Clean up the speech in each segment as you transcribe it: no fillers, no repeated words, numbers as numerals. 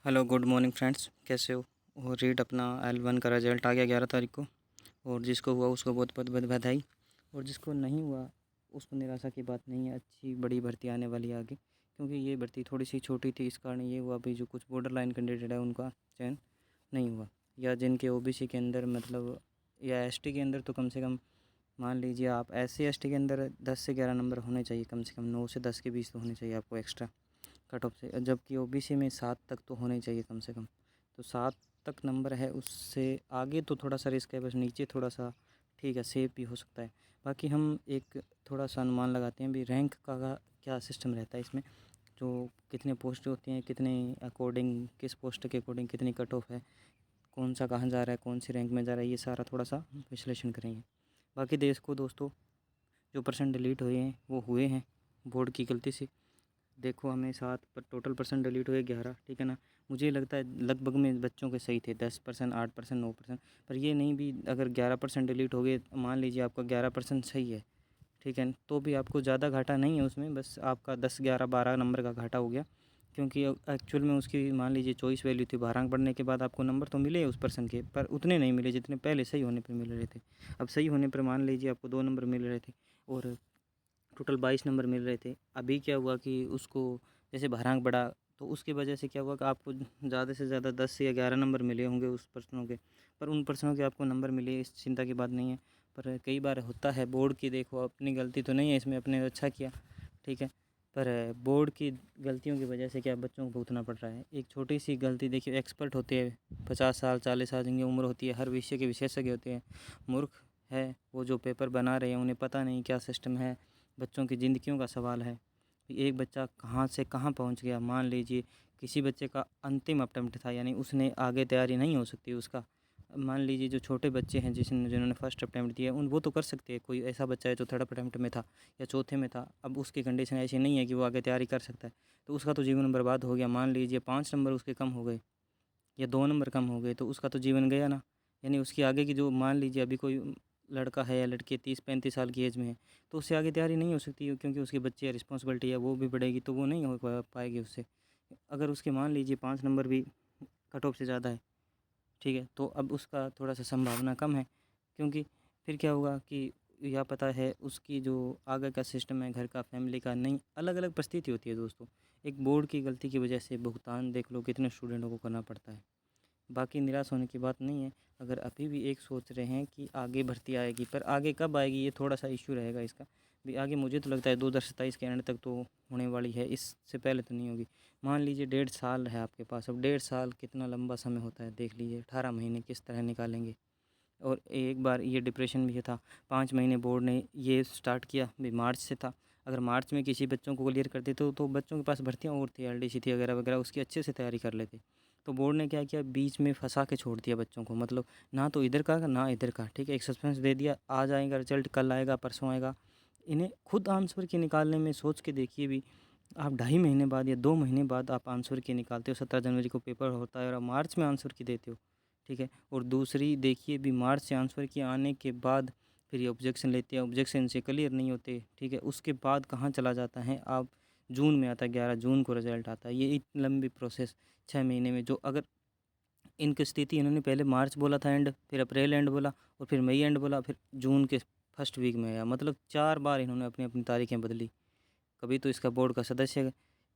Hello good morning friends, कैसे हो। और रीड अपना L1 का रिजल्ट आ गया 11 तारीख को। और जिसको हुआ उसको बहुत बहुत बहुत बधाई। और जिसको नहीं हुआ उसको निराशा की बात नहीं है, अच्छी बड़ी भर्ती आने वाली है आगे। क्योंकि ये भर्ती थोड़ी सी छोटी थी, इस कारण ये हुआ भी जो कुछ बॉर्डर लाइन कैंडिडेट है उनका चयन नहीं हुआ। या जिनके OBC के अंदर मतलब या ST के अंदर तो कम से कम मान लीजिए आप SC ST के अंदर 10 से 11 नंबर होने चाहिए, कम से कम 9 से 10 के बीच तो होने चाहिए आपको एक्स्ट्रा कट ऑफ से। जबकि OBC में 7 तक तो होने चाहिए कम से कम। तो 7 तक नंबर है, उससे आगे तो थोड़ा सा रिस्क है, बस नीचे थोड़ा सा ठीक है, सेफ भी हो सकता है। बाकी हम एक थोड़ा सा अनुमान लगाते हैं भी रैंक का क्या सिस्टम रहता है इसमें, जो कितने पोस्ट होती हैं, कितने अकॉर्डिंग किस पोस्ट के अकॉर्डिंग कितनी कट ऑफ है, कौन सा कहाँ जा रहा है, कौन सी रैंक में जा रहा है, ये सारा थोड़ा सा विश्लेषण करेंगे। बाकी देश को दोस्तों जो परसेंट डिलीट हुए हैं वो हुए हैं बोर्ड की गलती से। देखो हमें 7 पर टोटल परसेंट डिलीट हुए 11, ठीक है ना। मुझे लगता है लगभग में बच्चों के सही थे, 10%, 8%, 9%। पर ये नहीं भी अगर 11% डिलीट हो गए, मान लीजिए आपका 11% सही है, ठीक है, तो भी आपको ज़्यादा घाटा नहीं है उसमें, बस आपका 10, 11, 12 नंबर का घाटा हो गया। क्योंकि एक्चुअल में उसकी मान लीजिए चॉइस वैल्यू थी, 12 अंक बढ़ने के बाद आपको नंबर तो मिले उस पर्सन के, पर उतने नहीं मिले जितने पहले सही होने पर मिल रहे थे। अब सही होने पर मान लीजिए आपको 2 नंबर मिल रहे थे और टोटल 22 नंबर मिल रहे थे। अभी क्या हुआ कि उसको जैसे भरांक बढ़ा, तो उसकी वजह से क्या हुआ कि आपको ज़्यादा से ज़्यादा 10 या 11 नंबर मिले होंगे उस पर्सनों के, पर उन पर्सनों के आपको नंबर मिले, इस चिंता की बात नहीं है। पर कई बार होता है बोर्ड की, देखो अपनी गलती तो नहीं है इसमें, अपने अच्छा किया, ठीक है, पर बोर्ड की गलतियों की वजह से क्या बच्चों को भुगतना पड़ रहा है। एक छोटी सी गलती देखिए, एक्सपर्ट होते हैं 50 साल 40 साल जिनकी उम्र होती है, हर विषय के विशेषज्ञ होते हैं। मूर्ख है वो जो पेपर बना रहे हैं, उन्हें पता नहीं क्या सिस्टम है। बच्चों की ज़िंदगियों का सवाल है कि एक बच्चा कहाँ से कहाँ पहुँच गया। मान लीजिए किसी बच्चे का अंतिम अटेम्प्ट था, यानी उसने आगे तैयारी नहीं हो सकती उसका। मान लीजिए जो छोटे बच्चे हैं जिन्होंने फर्स्ट अटेम्प्ट दिया वो तो कर सकते हैं। कोई ऐसा बच्चा है जो थर्ड अटेम्प्ट में था या चौथे में था, अब उसकी कंडीशन ऐसी नहीं है कि वो आगे तैयारी कर सकता है, तो उसका तो जीवन बर्बाद हो गया। मान लीजिए 5 नंबर उसके कम हो गए या 2 नंबर कम हो गए, तो उसका तो जीवन गया ना। यानी उसकी आगे की जो, मान लीजिए अभी कोई लड़का है या लड़की 30-35 साल की एज में है, तो उससे आगे तैयारी नहीं हो सकती है, क्योंकि उसके बच्चे या रिस्पॉन्सिबिलिटी है वो भी बढ़ेगी, तो वो नहीं हो पाएगी उससे। अगर उसके मान लीजिए 5 नंबर भी कट ऑफ से ज़्यादा है, ठीक है, तो अब उसका थोड़ा सा संभावना कम है। क्योंकि फिर क्या होगा कि या पता है उसकी जो आगे का सिस्टम है, घर का, फैमिली का, नहीं, अलग अलग परिस्थिति होती है दोस्तों। एक बोर्ड की गलती की वजह से भुगतान देख लो कितने स्टूडेंटों को करना पड़ता है। बाकी निराश होने की बात नहीं है। अगर अभी भी एक सोच रहे हैं कि आगे भर्ती आएगी, पर आगे कब आएगी ये थोड़ा सा इश्यू रहेगा इसका भी। आगे मुझे तो लगता है 2027 के एंड तक तो होने वाली है, इससे पहले तो नहीं होगी। मान लीजिए 1.5 साल है आपके पास, अब 1.5 साल कितना लंबा समय होता है, देख लीजिए 18 महीने किस तरह निकालेंगे। और एक बार ये डिप्रेशन भी था, 5 महीने बोर्ड ने ये स्टार्ट किया भी मार्च से था। अगर मार्च में किसी बच्चों को क्लियर कर देते तो बच्चों के पास भर्तियाँ और थी, LDC थी वगैरह वगैरह, उसकी अच्छे से तैयारी कर लेते। तो बोर्ड ने क्या किया, बीच में फंसा के छोड़ दिया बच्चों को, मतलब ना तो इधर का ना इधर का, ठीक है, एक सस्पेंस दे दिया, आज आएगा रिजल्ट, कल आएगा, परसों आएगा। इन्हें खुद आंसर की निकालने में सोच के देखिए भी, आप 2.5 महीने बाद या 2 महीने बाद आप आंसर की निकालते हो। 17 जनवरी को पेपर होता है और आप मार्च में आंसर की देते हो, ठीक है। और दूसरी देखिए भी, मार्च से आंसर की आने के बाद फिर ये ऑब्जेक्शन लेते हैं, ऑब्जेक्शन से क्लियर नहीं होते, ठीक है, उसके बाद कहाँ चला जाता है आप, जून में आता है, 11 जून को रिजल्ट आता है। ये इतनी लंबी प्रोसेस 6 महीने में, जो अगर इनकी स्थिति, इन्होंने पहले मार्च बोला था एंड, फिर अप्रैल एंड बोला, और फिर मई एंड बोला, फिर जून के फर्स्ट वीक में आया, मतलब 4 बार इन्होंने अपनी अपनी तारीखें बदली। कभी तो इसका बोर्ड का सदस्य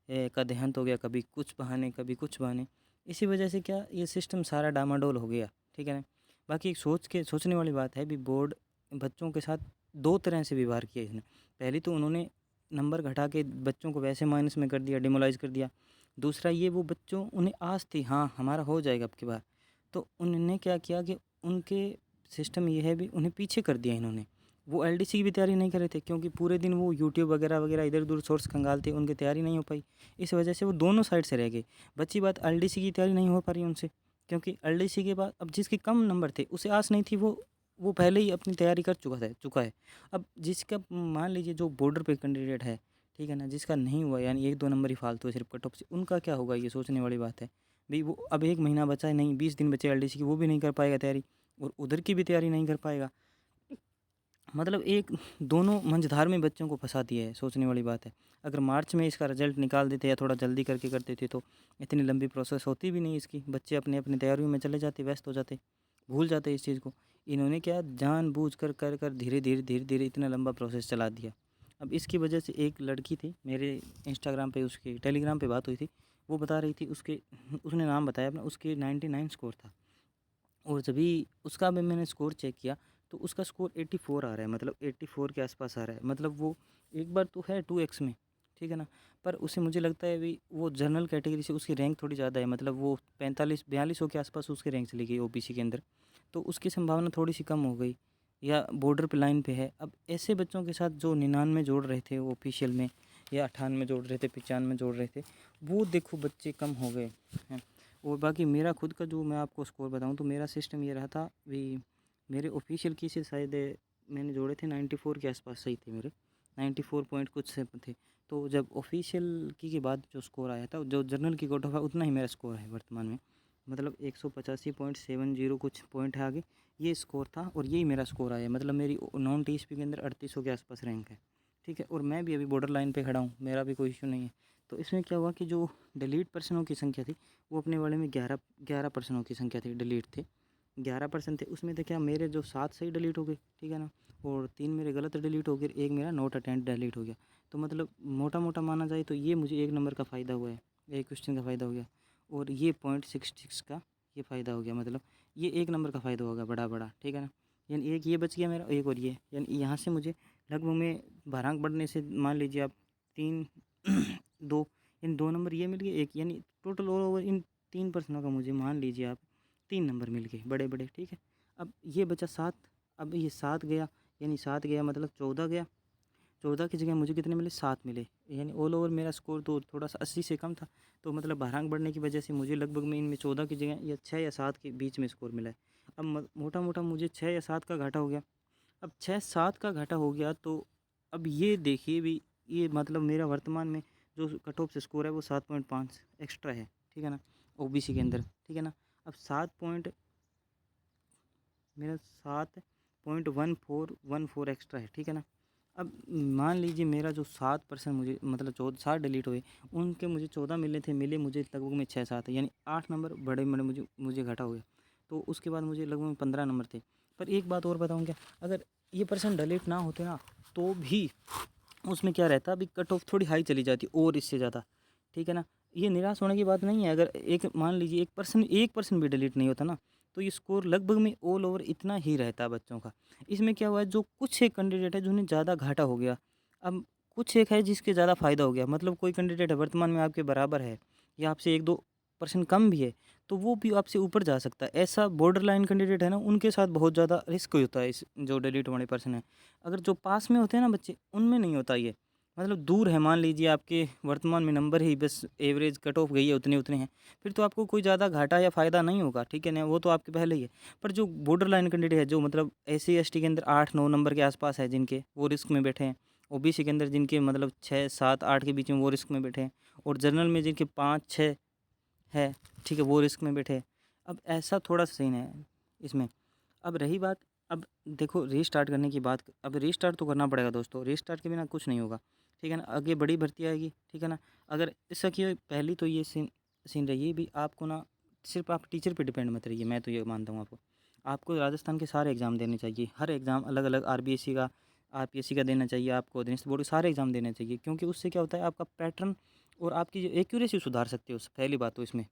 का देहांत हो गया, कभी कुछ बहाने, कभी कुछ बहाने। इसी वजह से क्या ये सिस्टम सारा डामाडोल हो गया, ठीक है ना। बाकी एक सोचने वाली बात है भी, बोर्ड बच्चों के साथ 2 तरह से व्यवहार किया इसने। पहली तो उन्होंने नंबर घटा के बच्चों को वैसे माइनस में कर दिया, डिमोलाइज़ कर दिया। दूसरा ये, वो बच्चों, उन्हें आस थी हाँ हमारा हो जाएगा अब की बार, तो उन्होंने क्या किया कि उनके सिस्टम ये है भी, उन्हें पीछे कर दिया इन्होंने। वो LDC की भी तैयारी नहीं कर रहे थे, क्योंकि पूरे दिन वो यूट्यूब वगैरह वगैरह इधर उधर सोर्स खंगालते, उनकी तैयारी नहीं हो पाई। इस वजह से वो दोनों साइड से रह गए। बच्ची बात, LDC की तैयारी नहीं हो पा रही उनसे, क्योंकि LDC के बाद अब जिसके कम नंबर थे उसे आस नहीं थी, वो पहले ही अपनी तैयारी कर चुका है। अब जिसका मान लीजिए जो बॉर्डर पे कैंडिडेट है, ठीक है ना, जिसका नहीं हुआ, यानी 1-2 नंबर ही फालतू है सिर्फ कट ऑफ से, उनका क्या होगा, ये सोचने वाली बात है भाई। वो अब 1 महीना बचा है, नहीं 20 दिन बचे LDC की, वो भी नहीं कर पाएगा तैयारी, और उधर की भी तैयारी नहीं कर पाएगा। मतलब एक दोनों मंझधार में बच्चों को फँसा दिया है, सोचने वाली बात है। अगर मार्च में इसका रिज़ल्ट निकाल देते या थोड़ा जल्दी करके कर देते तो इतनी लंबी प्रोसेस होती भी नहीं इसकी। बच्चे अपनी तैयारियों में चले जाते, व्यस्त हो जाते, भूल जाते इस चीज़ को। इन्होंने क्या जानबूझकर कर धीरे-धीरे इतना लंबा प्रोसेस चला दिया। अब इसकी वजह से एक लड़की थी, मेरे इंस्टाग्राम पे उसके टेलीग्राम पे बात हुई थी। वो बता रही थी उसने नाम बताया अपना, उसके 99 स्कोर था। और जभी उसका भी मैंने स्कोर चेक किया तो उसका स्कोर 84 आ रहा है, मतलब 84 के आसपास आ रहा है। मतलब वो एक बार तो है 2x में, ठीक है ना। पर उसे मुझे लगता है भी वो जनरल कैटेगरी से उसकी रैंक थोड़ी ज़्यादा है, मतलब वो 45-42 के आसपास उसकी रैंक चली गई ओबीसी के अंदर। तो उसकी संभावना थोड़ी सी कम हो गई या बॉर्डर पे लाइन पे है। अब ऐसे बच्चों के साथ जो 99 जोड़ रहे थे वो ऑफिशियल में, या 98 जोड़ रहे थे, 95 जोड़ रहे थे, वो देखो बच्चे कम हो गए हैं। और बाकी मेरा खुद का जो मैं आपको स्कोर बताऊं तो मेरा सिस्टम ये रहा था भी, मेरे ऑफिशियल की से शायद मैंने जोड़े थे 94 के आसपास सही थे मेरे, 94 पॉइंट कुछ से थे। तो जब ऑफिशियल की के बाद जो स्कोर आया था, जो जनरल की कट ऑफ है उतना ही मेरा स्कोर है वर्तमान में, मतलब 185.70 कुछ पॉइंट है आगे, ये स्कोर था और यही मेरा स्कोर आया। मतलब मेरी नॉन टीएसपी के अंदर 3800 के आसपास रैंक है, ठीक है। और मैं भी अभी बॉर्डर लाइन पे खड़ा हूँ, मेरा भी कोई इशू नहीं है। तो इसमें क्या हुआ कि जो डिलीट पर्सनों की संख्या थी वो अपने वाले में 11 पर्सनों की संख्या थी, डिलीट थे 11% थे। उसमें तो क्या मेरे जो 7 सही डिलीट हो गए, ठीक है ना, और 3 मेरे गलत डिलीट हो गए, एक मेरा नोट अटेंड डिलीट हो गया। तो मतलब मोटा मोटा माना जाए तो ये मुझे 1 नंबर का फ़ायदा हुआ है, एक क्वेश्चन का फ़ायदा हो गया। और ये 0.66 का ये फ़ायदा हो गया, मतलब ये 1 नंबर का फ़ायदा होगा बड़ा, ठीक है ना। यानी एक ये बच गया मेरा, एक और ये, यानी यहाँ से मुझे लगभग में भारांक बढ़ने से मान लीजिए आप 3 2, इन 2 नंबर ये मिल गए एक, यानी टोटल ऑल ओवर इन 3 पर्सनों का मुझे मान लीजिए आप 3 नंबर मिल गए बड़े, ठीक है। अब ये बचा 7, अब ये 7 गया, यानी 7 गया मतलब 14 गया, 14 की जगह मुझे कितने मिले, 7 मिले। यानी ऑल ओवर मेरा स्कोर तो थोड़ा सा 80 से कम था। तो मतलब भारांक बढ़ने की वजह से मुझे लगभग में इनमें 14 की जगह या 6 या 7 के बीच में स्कोर मिला है। अब मोटा मोटा मुझे 6 या 7 का घाटा हो गया। अब 6-7 का घाटा हो गया तो अब ये देखिए भी, ये मतलब मेरा वर्तमान में जो कट ऑफ से स्कोर है वो 7.5 एक्स्ट्रा है, ठीक है ना, ओबीसी के अंदर, ठीक है ना। अब 7 पॉइंट मेरा 7.1414 एक्स्ट्रा है, ठीक है ना। अब मान लीजिए मेरा जो 7% मुझे मतलब 7 डिलीट हुए, उनके मुझे 14 मिले थे, मिले मुझे लगभग में 6-7 है, यानी 8 नंबर बड़े मुझे घटा हो गया। तो उसके बाद मुझे लगभग में 15 नंबर थे। पर एक बात और बताऊँ क्या, अगर ये परसेंट डिलीट ना होते ना तो भी उसमें क्या रहता, अभी कट ऑफ थोड़ी हाई चली जाती और इससे ज़्यादा, ठीक है ना। ये निराश होने की बात नहीं है, अगर एक मान लीजिए 1% भी डिलीट नहीं होता ना तो ये स्कोर लगभग में ऑल ओवर इतना ही रहता बच्चों का। इसमें क्या हुआ है, जो कुछ एक कैंडिडेट है जिन्हें ज़्यादा घाटा हो गया, अब कुछ एक है जिसके ज़्यादा फ़ायदा हो गया, मतलब कोई कैंडिडेट है वर्तमान में आपके बराबर है या आपसे 1-2% कम भी है तो वो भी आपसे ऊपर जा सकता है। ऐसा बॉर्डर लाइन कैंडिडेट है ना, उनके साथ बहुत ज़्यादा रिस्क होता है, इस जो डिलीट वाले पर्सन है। अगर जो पास में होते हैं ना बच्चे, उनमें नहीं होता ये, मतलब दूर है, मान लीजिए आपके वर्तमान में नंबर ही बस एवरेज कट ऑफ गई है, उतने उतने हैं, फिर तो आपको कोई ज़्यादा घाटा या फ़ायदा नहीं होगा, ठीक है ना, वो तो आपके पहले ही है। पर जो बॉर्डर लाइन कैंडिडेट है, जो मतलब SC ST के अंदर 8-9 नंबर के आसपास है जिनके, वो रिस्क में बैठे हैं। ओबीसी के अंदर जिनके मतलब 6-7-8 के बीच में, वो रिस्क में बैठे हैं। और जनरल में जिनके 5-6 है, ठीक है, वो रिस्क में बैठे हैं। अब ऐसा थोड़ा सा सीन है इसमें। अब रही बात, अब देखो रीस्टार्ट करने की बात, अब रीस्टार्ट तो करना पड़ेगा दोस्तों, रीस्टार्ट के बिना कुछ नहीं होगा, ठीक है ना। आगे बड़ी भर्ती आएगी, ठीक है ना। अगर इसका क्या, पहली तो ये सीन रही भी, आपको ना सिर्फ आप टीचर पे डिपेंड मत रहिए, मैं तो ये मानता हूँ आपको राजस्थान के सारे एग्ज़ाम देने चाहिए, हर एग्ज़ाम अलग अलग, RBSC का, RPSC का देना चाहिए आपको, अधीनस्थ बोर्ड के सारे एग्ज़ाम देने चाहिए, क्योंकि उससे क्या होता है आपका पैटर्न और आपकी जो एक्यूरेसी सुधार सकते हो। पहली बात तो इसमें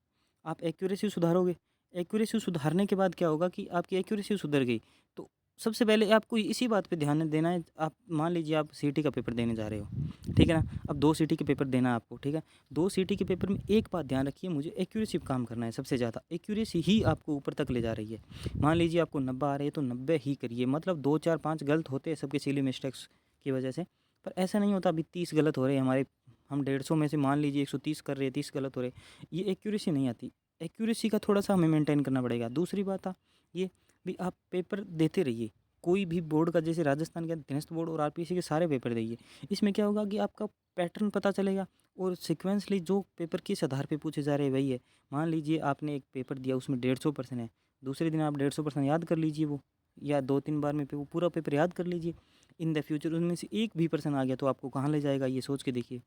आप एक्यूरेसी सुधारोगे, एक्यूरेसी सुधारने के बाद क्या होगा कि आपकी एक्यूरेसी सुधर गई तो सबसे पहले आपको इसी बात पे ध्यान देना है। आप मान लीजिए आप सीटी का पेपर देने जा रहे हो, ठीक है ना, अब 2 सीटी के पेपर देना है आपको, ठीक है। 2 सीटी के पेपर में एक बात ध्यान रखिए, मुझे एक्यूरेसी पे काम करना है सबसे ज़्यादा, एक्यूरेसी ही आपको ऊपर तक ले जा रही है। मान लीजिए आपको 90 आ रहे हैं तो 90 ही करिए, मतलब 2-4-5 गलत होते हैं सबके सिली मिस्टेक्स की वजह से, पर ऐसा नहीं होता अभी 30 गलत हो रहे हैं हमारे, हम 150 में से मान लीजिए 130 कर रहे हैं, 30 गलत हो रहे हैं, ये एक्यूरेसी नहीं आती। एक्यूरेसी का थोड़ा-सा हमें मेंटेन करना पड़ेगा। दूसरी बात ये भी, आप पेपर देते रहिए, कोई भी बोर्ड का, जैसे राजस्थान के अधीनस्थ बोर्ड और RPSC के सारे पेपर दीजिए। इसमें क्या होगा कि आपका पैटर्न पता चलेगा और सीक्वेंसली जो पेपर किस आधार पे पूछे जा रहे हैं वही है। मान लीजिए आपने एक पेपर दिया, उसमें 150% है, दूसरे दिन आप 150% याद कर लीजिए वो, या 2-3 बार में वो पूरा पेपर याद कर लीजिए। इन द फ्यूचर उनमें से एक भी पर्सन आ गया तो आपको कहाँ ले जाएगा, ये सोच के देखिए।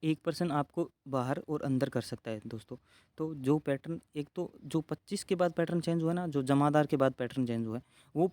एक पर्सन आपको बाहर और अंदर कर सकता है दोस्तों। तो जो पैटर्न, एक तो जो 25 के बाद पैटर्न चेंज हुआ ना, जो जमादार के बाद पैटर्न चेंज हुआ है, वो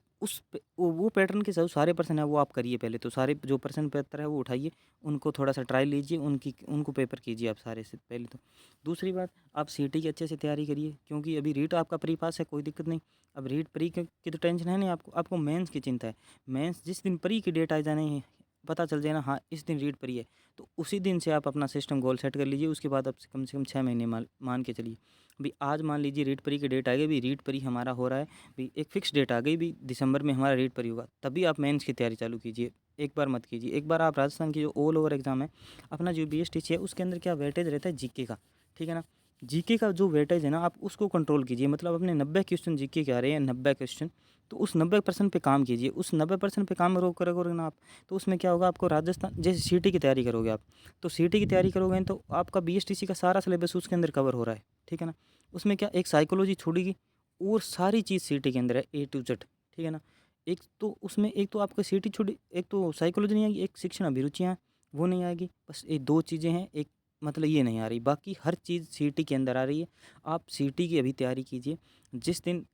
वो पैटर्न के जो सारे पर्सन है वो आप करिए पहले। तो सारे जो पर्सन पेपर है वो उठाइए, उनको थोड़ा सा ट्रायल लीजिए, उनको पेपर कीजिए आप सारे से पहले तो। दूसरी बात, आप सीटी की अच्छे से तैयारी करिए, क्योंकि अभी रीट आपका प्री पास है, कोई दिक्कत नहीं। अब रीट प्री की तो टेंशन है नहीं आपको, आपको मेंस की चिंता है। मेंस जिस दिन प्री की डेट आ जाने पता चल जाए ना, हाँ इस दिन रीट प्री है, तो उसी दिन से आप अपना सिस्टम गोल सेट कर लीजिए। उसके बाद आप कम से कम 6 महीने मान के चलिए। भी आज मान लीजिए रीट परी की डेट आ गई, भी रीट परी हमारा हो रहा है, भी एक फिक्स डेट आ गई, भी दिसंबर में हमारा रीट परी होगा, तभी आप मेंस की तैयारी चालू कीजिए। एक बार मत कीजिए। एक बार आप राजस्थान की जो ऑल ओवर एग्जाम है, अपना जो BSTC है, उसके अंदर क्या वेटेज रहता है जीके का, ठीक है ना। जीके का जो वेटेज है ना, आप उसको कंट्रोल कीजिए। मतलब अपने 90 क्वेश्चन जीके के आ रहे हैं, 90 क्वेश्चन, तो उस 90% पे काम कीजिए। उस 90% पे काम करोगे ना आप, तो उसमें क्या होगा, आपको राजस्थान जैसे सीटी की तैयारी करोगे आप, तो सीटी की तैयारी करोगे तो आपका BSTC का सारा सिलेबस उसके अंदर कवर हो रहा है, ठीक है ना। उसमें क्या एक साइकोलॉजी छोड़ेगी और सारी चीज़ सीटी के अंदर है, A to Z, ठीक है ना। एक तो उसमें, एक तो आपका सीटी छोड़ी, एक तो साइकोलॉजी नहीं आएगी, एक शिक्षण अभिरुचियाँ वो नहीं आएगी, बस ये 2 चीज़ें हैं। एक मतलब ये नहीं आ रही, बाकी हर चीज़ सीटी के अंदर आ रही है। आप सीटी की अभी तैयारी कीजिए। जिस दिन,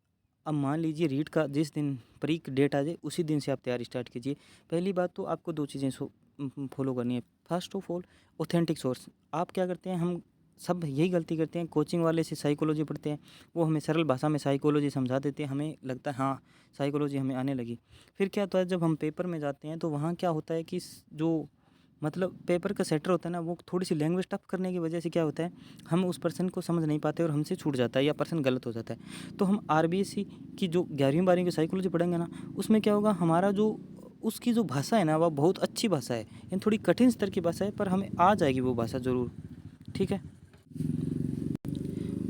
अब मान लीजिए रीट का जिस दिन प्री डेट आ जाए, उसी दिन से आप तैयारी स्टार्ट कीजिए। पहली बात तो आपको 2 चीज़ें फॉलो करनी है। First of all, authentic source. आप क्या करते हैं, हम सब यही गलती करते हैं, कोचिंग वाले से साइकोलॉजी पढ़ते हैं, वो हमें सरल भाषा में साइकोलॉजी समझा देते हैं, हमें लगता है हाँ साइकोलॉजी हमें आने लगी। फिर क्या होता है, जब हम पेपर में जाते हैं तो वहाँ क्या होता है कि जो मतलब पेपर का सेटर होता है ना, वो थोड़ी सी लैंग्वेज टफ करने की वजह से क्या होता है, हम उस पर्सन को समझ नहीं पाते और हमसे छूट जाता है या पर्सन गलत हो जाता है। तो हम RBSC की जो 11वीं 12वीं की साइकोलॉजी पढ़ेंगे ना, उसमें क्या होगा, हमारा जो उसकी जो भाषा है ना, वह बहुत अच्छी भाषा है, यानी थोड़ी कठिन स्तर की भाषा है, पर हमें आ जाएगी वो भाषा ज़रूर, ठीक है।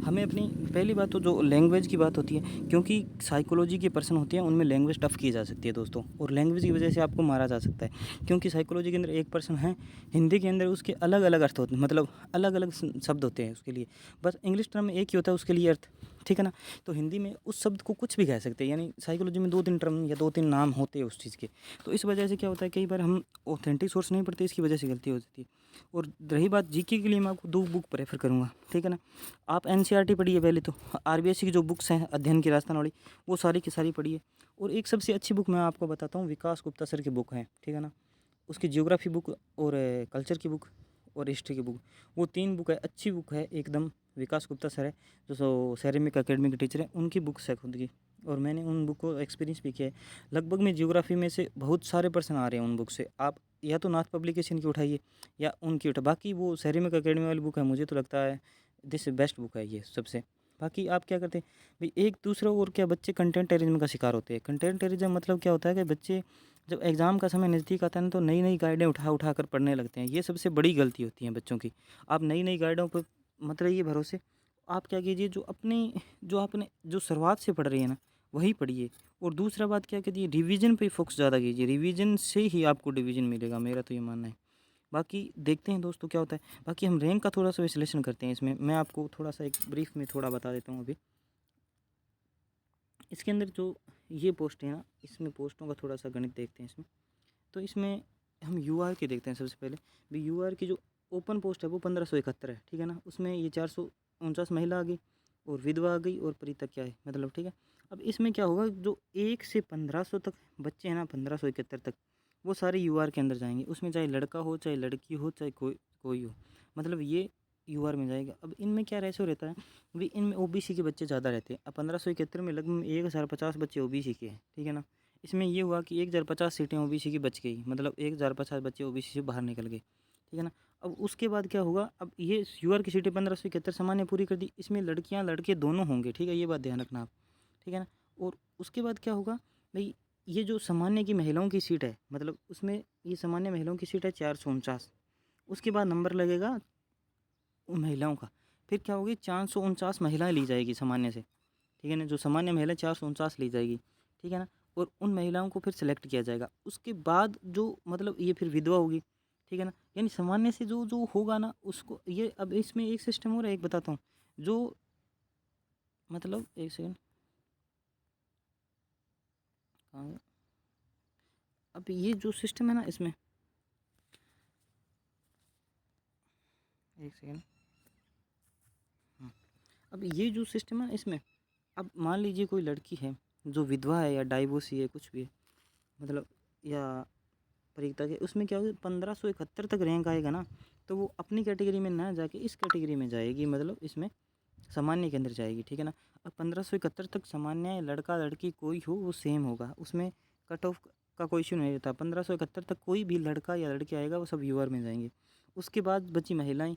हमें अपनी पहली बात तो जो लैंग्वेज की बात होती है, क्योंकि साइकोलॉजी के पर्सन होते हैं, उनमें लैंग्वेज टफ़ की जा सकती है दोस्तों, और लैंग्वेज की वजह से आपको मारा जा सकता है। क्योंकि साइकोलॉजी के अंदर एक पर्सन है, हिंदी के अंदर उसके अलग अलग अर्थ होते हैं, मतलब अलग अलग शब्द होते हैं उसके लिए, बस इंग्लिश टर्म में एक ही होता है उसके लिए अर्थ, ठीक है ना। तो हिंदी में उस शब्द को कुछ भी कह सकते हैं, यानी साइकोलॉजी में 2-3 टर्म या 2-3 नाम होते हैं उस चीज़ के। तो इस वजह से क्या होता है, कई बार हम ऑथेंटिक सोर्स नहीं पढ़ते, इसकी वजह से गलती हो जाती है। और रही बात जीके के लिए, मैं आपको 2 बुक प्रेफर करूँगा, ठीक है ना। आप NCERT पढ़िए पहले तो, RBSC की जो बुक्स हैं अध्ययन की राजस्थान वाली, वो सारी की सारी पढ़िए। और एक सबसे अच्छी बुक मैं आपको बताता हूँ, विकास गुप्ता सर की बुक है, ठीक है ना। उसकी जियोग्राफी बुक और कल्चर की बुक और हिस्ट्री की बुक, वो 3 बुक है, अच्छी बुक है एकदम। विकास गुप्ता सर है जो सैरेमिक अकेडमी के टीचर हैं, उनकी बुक्स है खुद की, और मैंने उन बुक को एक्सपीरियंस भी किया है। लगभग में जियोग्राफी में से बहुत सारे पर्सन आ रहे हैं उन बुक से। आप या तो नाथ पब्लिकेशन की उठाइए या उनकी उठा, बाकी वो सैरेमिक अकेडमी वाली बुक है, मुझे तो लगता है दिस बेस्ट बुक है ये सबसे। बाकी आप क्या करते हैं भाई, एक दूसरा और क्या, बच्चे कंटेंट टेररिज्म का शिकार होते हैं। कंटेंट टेररिज्म मतलब क्या होता है कि बच्चे जब एग्ज़ाम का समय नज़दीक आता है ना, तो नई नई गाइडें उठा उठा कर पढ़ने लगते हैं। ये सबसे बड़ी गलती होती है बच्चों की। आप नई नई गाइडों पर मत रहिए भरोसे। आप क्या कीजिए, जो आपने जो शुरुआत से पढ़ रही है ना, वही पढ़िए। और दूसरा बात क्या कीजिए, रिवीजन पे फोकस ज़्यादा कीजिए, रिवीजन से ही आपको डिवीजन मिलेगा, मेरा तो ये मानना है। बाकी देखते हैं दोस्तों क्या होता है। बाकी हम रैंक का थोड़ा सा विश्लेषण करते हैं इसमें, मैं आपको थोड़ा सा एक ब्रीफ में थोड़ा बता देता हूँ अभी। इसके अंदर जो ये पोस्ट है ना, इसमें पोस्टों का थोड़ा सा गणित देखते हैं इसमें। तो इसमें हम UR की देखते हैं सबसे पहले। भी UR की जो ओपन पोस्ट है वो 1571 है, ठीक है ना। उसमें ये 449 महिला आ गई और विधवा आ गई और परित्यक्ता है, मतलब ठीक है। अब इसमें क्या होगा, जो 1 से 1500 तक बच्चे हैं ना, 1571 तक, वो सारे UR के अंदर जाएंगे। उसमें चाहे लड़का हो, चाहे लड़की हो, चाहे कोई हो, मतलब ये UR में जाएगा। अब इनमें क्या रेशो रहता है, भी इनमें OBC के बच्चे ज़्यादा रहते हैं। अब 1571 में लगभग 1050 बच्चे OBC के हैं, ठीक है ना। इसमें ये हुआ कि 1050 सीटें OBC की बच गई, मतलब 1050 बच्चे OBC से बाहर निकल गए, ठीक है ना। अब उसके बाद क्या होगा, अब ये UR की सीटें 1571 सामान्य पूरी कर दी, इसमें लड़कियां लड़के दोनों होंगे, ठीक है, ये बात ध्यान रखना आप, ठीक है ना। और उसके बाद क्या होगा भाई, ये जो सामान्य की महिलाओं की सीट है, मतलब उसमें ये सामान्य महिलाओं की सीट है 449। उसके बाद नंबर लगेगा उन महिलाओं का, फिर क्या होगी, 449 महिलाएं ली जाएगी सामान्य से, ठीक है ना। जो सामान्य महिला 449 ली जाएगी, ठीक है ना। और उन महिलाओं को फिर सेलेक्ट किया जाएगा। उसके बाद जो मतलब ये फिर विधवा होगी, ठीक है ना। यानी सामान्य से जो जो होगा ना उसको, ये अब इसमें एक सिस्टम हो रहा है, एक बताता हूँ। जो मतलब एक सेकंड, कहाँ, अब ये जो सिस्टम है ना इसमें, एक सेकेंड, अब ये जो सिस्टम है इसमें, अब मान लीजिए कोई लड़की है जो विधवा है या डाइवोर्सी है, कुछ भी है, मतलब या परीक्षा के, उसमें क्या होगा, 1571 तक रैंक आएगा ना, तो वो अपनी कैटेगरी में ना जाके इस कैटेगरी में जाएगी, मतलब इसमें सामान्य के अंदर जाएगी, ठीक है ना। अब 1571 तक सामान्य लड़का लड़की कोई हो वो सेम होगा, उसमें कट ऑफ का कोई इशू नहीं रहता। 1571 तक कोई भी लड़का या लड़की आएगा वो सब यूआर में जाएंगे। उसके बाद बची महिलाएं,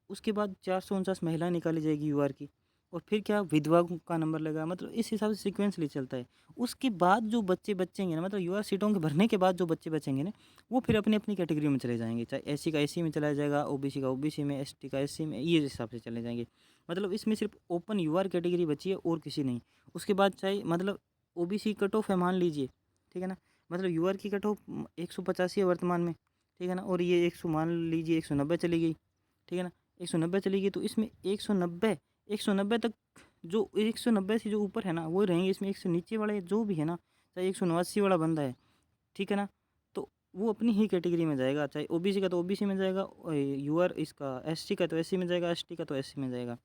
उसके बाद 449 महिलाएं निकाली जाएगी यूआर की, और फिर क्या विधवा का नंबर लगा, मतलब इस हिसाब से सीक्वेंसली चलता है। उसके बाद जो बच्चे बचेंगे ना, मतलब यूआर सीटों के भरने के बाद जो बच्चे बचेंगे ना, वो फिर अपनी अपनी कैटेगरी में चले जाएंगे, चाहे एससी का एससी में चला जाएगा, ओबीसी का ओबीसी में, एसटी का एससी में, ये हिसाब से चले जाएंगे। मतलब इसमें सिर्फ ओपन यूआर कैटेगरी बची है और किसी नहीं। उसके बाद चाहे मतलब ओबीसी कट ऑफ है मान लीजिए, ठीक है ना, मतलब यूआर की कट ऑफ 185 है वर्तमान में, ठीक है ना, और ये 100 मान लीजिए 190 चली गई, ठीक है ना, 190 चली गई, तो इसमें 190 तक, जो 190 से जो ऊपर है ना वो रहेंगे, इसमें 100 नीचे वाले जो भी है ना, चाहे 189 वाला बंदा है, ठीक है ना, तो वो अपनी ही कैटेगरी में जाएगा, चाहे ओबीसी का तो ओबीसी में जाएगा, यूआर इसका एससी का तो एससी में जाएगा, एसटी का तो एससी में जाएगा,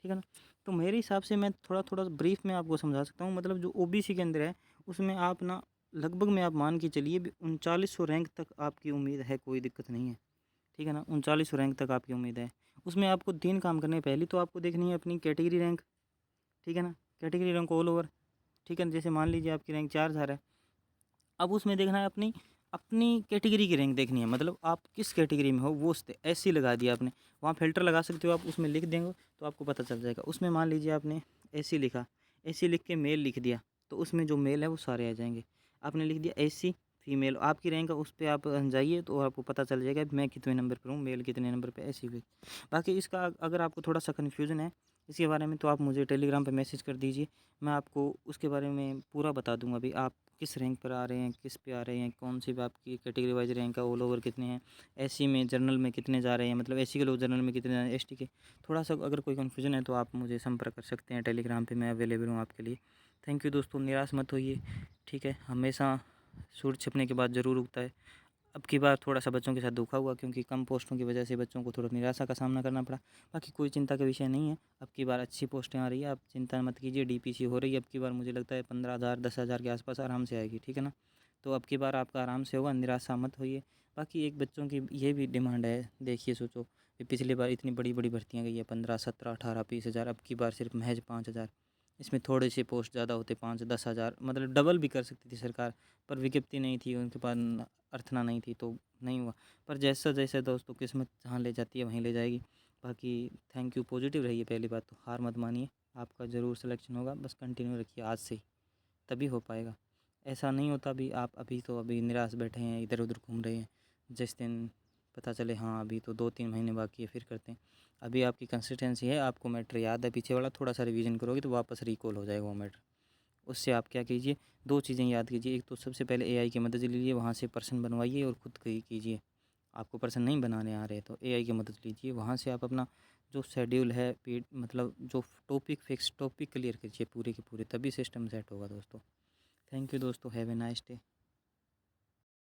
ठीक है ना। तो मेरे हिसाब से मैं थोड़ा थोड़ा ब्रीफ में आपको समझा सकता हूँ, मतलब जो ओबीसी के अंदर है उसमें आप ना लगभग में आप मान के चलिए 3900 रैंक तक आपकी उम्मीद है, कोई दिक्कत नहीं है, ठीक है ना, 3900 रैंक तक आपकी उम्मीद है। उसमें आपको 3 काम करने हैं। पहली तो आपको देखनी है अपनी कैटेगरी रैंक, ठीक है ना, कैटेगरी रैंक ऑल ओवर, ठीक है, जैसे मान लीजिए आपकी रैंक 4000 है, अब उसमें देखना है अपनी अपनी कैटेगरी की रैंक देखनी है, मतलब आप किस कैटेगरी में हो वो एससी लगा दिया आपने, वहाँ फ़िल्टर लगा सकते हो आप, उसमें लिख देंगे तो आपको पता चल जाएगा। उसमें मान लीजिए आपने एससी लिखा, एससी लिख के मेल लिख दिया, तो उसमें जो मेल है वो सारे आ जाएंगे। आपने लिख दिया एससी फीमेल, आपकी रैंक है उस पर आप जाइए तो आपको पता चल जाएगा मैं कितने नंबर पर हूँ, मेल कितने नंबर पर, एससी पे। बाकी इसका अगर आपको थोड़ा सा कन्फ्यूज़न है इसके बारे में तो आप मुझे टेलीग्राम पे मैसेज कर दीजिए, मैं आपको उसके बारे में पूरा बता दूंगा। अभी आप किस रैंक पर आ रहे हैं, किस पे आ रहे हैं, कौन सी आपकी कैटेगरी वाइज रैंक है, ऑल ओवर कितने हैं, एससी में जनरल में कितने जा रहे हैं, मतलब एससी के लोग जनरल में कितने जा रहे हैं, एसटी के। थोड़ा सा अगर कोई कन्फ्यूजन है तो आप मुझे संपर्क कर सकते हैं टेलीग्राम पे, मैं अवेलेबल हूँ आपके लिए। थैंक यू दोस्तों, निराश मत होइए, ठीक है, हमेशा सूरज छिपने के बाद ज़रूर उगता है। अब की बार थोड़ा सा बच्चों के साथ धोखा हुआ क्योंकि कम पोस्टों की वजह से बच्चों को थोड़ा निराशा का सामना करना पड़ा। बाकी कोई चिंता का विषय नहीं है, अब की बार अच्छी पोस्टें आ रही है, आप चिंता मत कीजिए, डीपीसी हो रही है अब की बार, मुझे लगता है 15,000 10,000 के आसपास आराम से आएगी, ठीक है ना। तो अब की बार आपका आराम से होगा, निराशा मत होइए। बाकी एक बच्चों की ये भी डिमांड है, देखिए सोचो कि पिछली बार इतनी बड़ी बड़ी भर्तियाँ गई है, 15 17 18 20,000, अब की बार सिर्फ महज 5,000। इसमें थोड़े से पोस्ट ज़्यादा होते, 5 10 हज़ार, मतलब डबल भी कर सकती थी सरकार, पर विज्ञप्ति नहीं थी उनके पास, अर्थना नहीं थी, तो नहीं हुआ। पर जैसा जैसा दोस्तों किस्मत जहाँ ले जाती है वहीं ले जाएगी। बाकी थैंक यू, पॉजिटिव रहिए, पहली बात तो हार मत मानिए, आपका ज़रूर सिलेक्शन होगा, बस कंटिन्यू रखिए आज से ही, तभी हो पाएगा। ऐसा नहीं होता भी आप अभी तो अभी निराश बैठे हैं, इधर उधर घूम रहे हैं, जिस दिन पता चले हाँ अभी तो 2 3 महीने बाकी है फिर करते हैं। अभी आपकी कंसिस्टेंसी है, आपको मैटर याद है पीछे वाला, थोड़ा सा रिवीजन करोगे तो वापस रिकॉल हो जाएगा वो मैटर। उससे आप क्या कीजिए, 2 चीज़ें याद कीजिए, एक तो सबसे पहले एआई की मदद लीजिए, वहाँ से पर्सन बनवाइए और खुद कीजिए। आपको पर्सन नहीं बनाने आ रहे तो एआई की मदद लीजिए, वहाँ से आप अपना जो शेड्यूल है मतलब जो टॉपिक फिक्स टॉपिक क्लियर कीजिए पूरे के पूरे, तभी सिस्टम सेट होगा दोस्तों। थैंक यू दोस्तों, हैव ए नाइस डे।